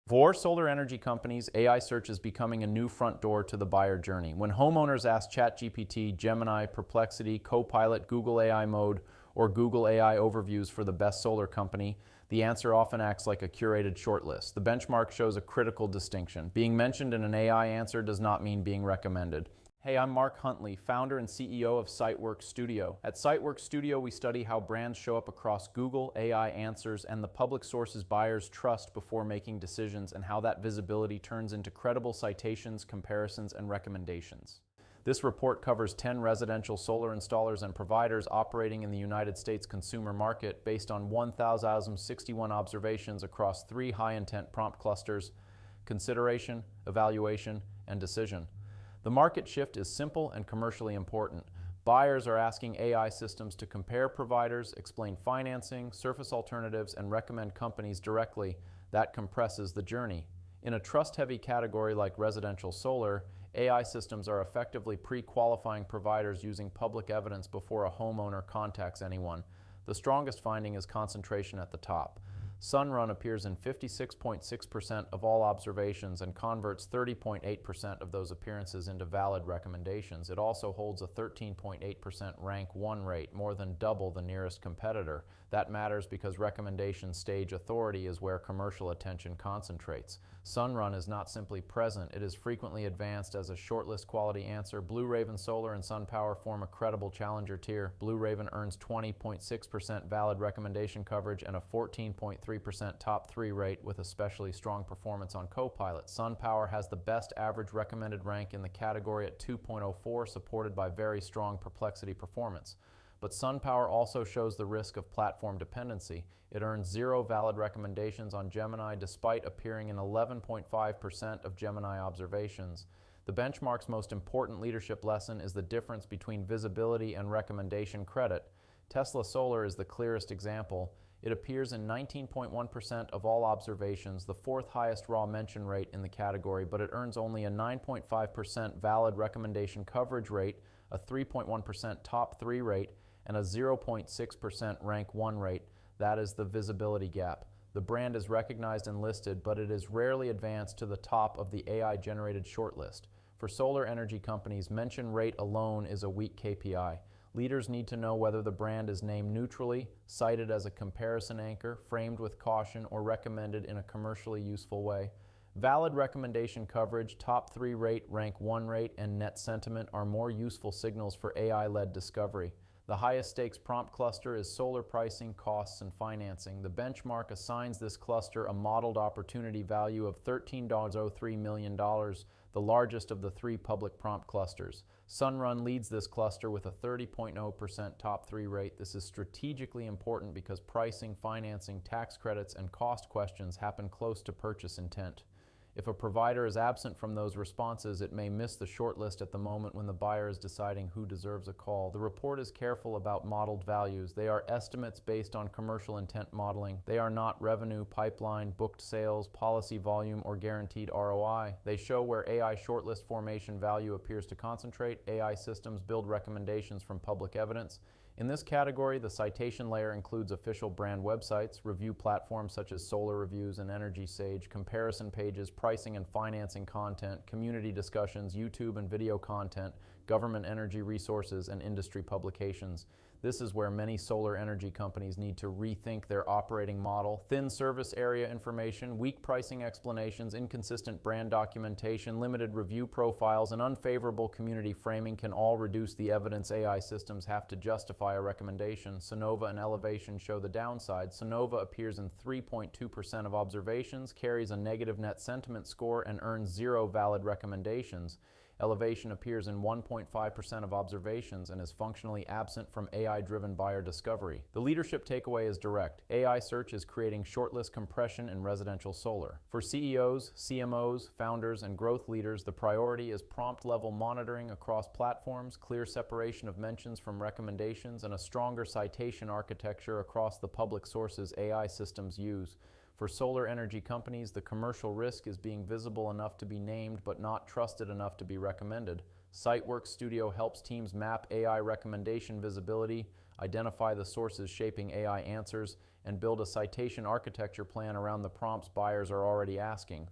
For solar energy companies, AI search is becoming a new front door to the buyer journey. When homeowners ask ChatGPT, Gemini, Perplexity, Copilot, Google AI Mode, or Google AI overviews for the best solar company, the answer often acts like a curated shortlist. The benchmark shows a critical distinction. Being mentioned in an AI answer does not mean being recommended. Hey, I'm Mark Huntley, founder and CEO of CiteWorks Studio. At CiteWorks Studio, we study how brands show up across Google, AI answers, and the public sources buyers trust before making decisions, and how that visibility turns into credible citations, comparisons, and recommendations. This report covers 10 residential solar installers and providers operating in the United States consumer market based on 1,061 observations across 3 high-intent prompt clusters: consideration, evaluation, and decision. The market shift is simple and commercially important. Buyers are asking AI systems to compare providers, explain financing, surface alternatives, and recommend companies directly. That compresses the journey. In a trust-heavy category like residential solar, AI systems are effectively pre-qualifying providers using public evidence before a homeowner contacts anyone. The strongest finding is concentration at the top. Sunrun appears in 56.6% of all observations and converts 30.8% of those appearances into valid recommendations. It also holds a 13.8% rank 1 rate, more than double the nearest competitor. That matters because recommendation stage authority is where commercial attention concentrates. Sunrun is not simply present, it is frequently advanced as a shortlist quality answer. Blue Raven Solar and SunPower form a credible challenger tier. Blue Raven earns 20.6% valid recommendation coverage and a 14.3% top 3 rate with especially strong performance on Copilot. SunPower has the best average recommended rank in the category at 2.04, supported by very strong Perplexity performance. But SunPower also shows the risk of platform dependency. It earns 0 valid recommendations on Gemini despite appearing in 11.5% of Gemini observations. The benchmark's most important leadership lesson is the difference between visibility and recommendation credit. Tesla Solar is the clearest example. It appears in 19.1% of all observations, the 4th highest raw mention rate in the category, but it earns only a 9.5% valid recommendation coverage rate, a 3.1% top 3 rate, and a 0.6% rank 1 rate. That is the visibility gap. The brand is recognized and listed, but it is rarely advanced to the top of the AI-generated shortlist. For solar energy companies, mention rate alone is a weak KPI. Leaders need to know whether the brand is named neutrally, cited as a comparison anchor, framed with caution, or recommended in a commercially useful way. Valid recommendation coverage, top 3 rate, rank 1 rate, and net sentiment are more useful signals for AI-led discovery. The highest stakes prompt cluster is solar pricing, costs, and financing. The benchmark assigns this cluster a modeled opportunity value of $13.03 million, the largest of the 3 public prompt clusters. Sunrun leads this cluster with a 30.0% top 3 rate. This is strategically important because pricing, financing, tax credits, and cost questions happen close to purchase intent. If a provider is absent from those responses, it may miss the shortlist at the moment when the buyer is deciding who deserves a call. The report is careful about modeled values. They are estimates based on commercial intent modeling. They are not revenue, pipeline, booked sales, policy volume, or guaranteed ROI. They show where AI shortlist formation value appears to concentrate. AI systems build recommendations from public evidence. In this category, the citation layer includes official brand websites, review platforms such as Solar Reviews and Energy Sage, comparison pages, pricing and financing content, community discussions, YouTube and video content, government energy resources, and industry publications. This is where many solar energy companies need to rethink their operating model. Thin service area information, weak pricing explanations, inconsistent brand documentation, limited review profiles, and unfavorable community framing can all reduce the evidence AI systems have to justify a recommendation. Sonova and Elevation show the downside. Sonova appears in 3.2% of observations, carries a negative net sentiment score, and earns 0 valid recommendations. Elevation appears in 1.5% of observations and is functionally absent from AI-driven buyer discovery. The leadership takeaway is direct. AI search is creating shortlist compression in residential solar. For CEOs, CMOs, founders, and growth leaders, the priority is prompt-level monitoring across platforms, clear separation of mentions from recommendations, and a stronger citation architecture across the public sources AI systems use. For solar energy companies, the commercial risk is being visible enough to be named but not trusted enough to be recommended. CiteWorks Studio helps teams map AI recommendation visibility, identify the sources shaping AI answers, and build a citation architecture plan around the prompts buyers are already asking.